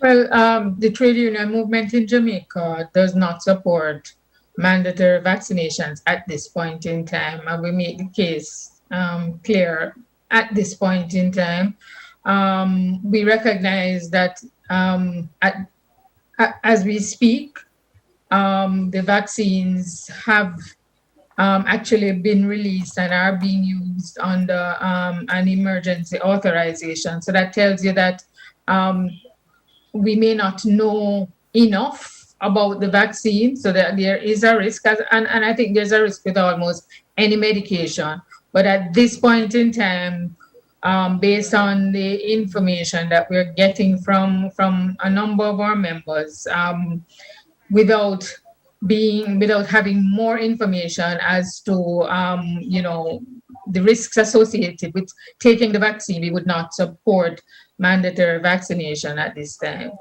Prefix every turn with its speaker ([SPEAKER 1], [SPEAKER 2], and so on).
[SPEAKER 1] Well, the trade union movement in Jamaica does not support mandatory vaccinations at this point in time, and we make the case clear at this point in time. We recognize that as we speak, the vaccines have actually been released and are being used under an emergency authorization. So that tells you that um, we may not know enough about the vaccine, so that there is a risk, and I think there's a risk with almost any medication. But at this point in time, based on the information that we're getting from a number of our members, without without having more information as to the risks associated with taking the vaccine, we would not support mandatory vaccination at this time.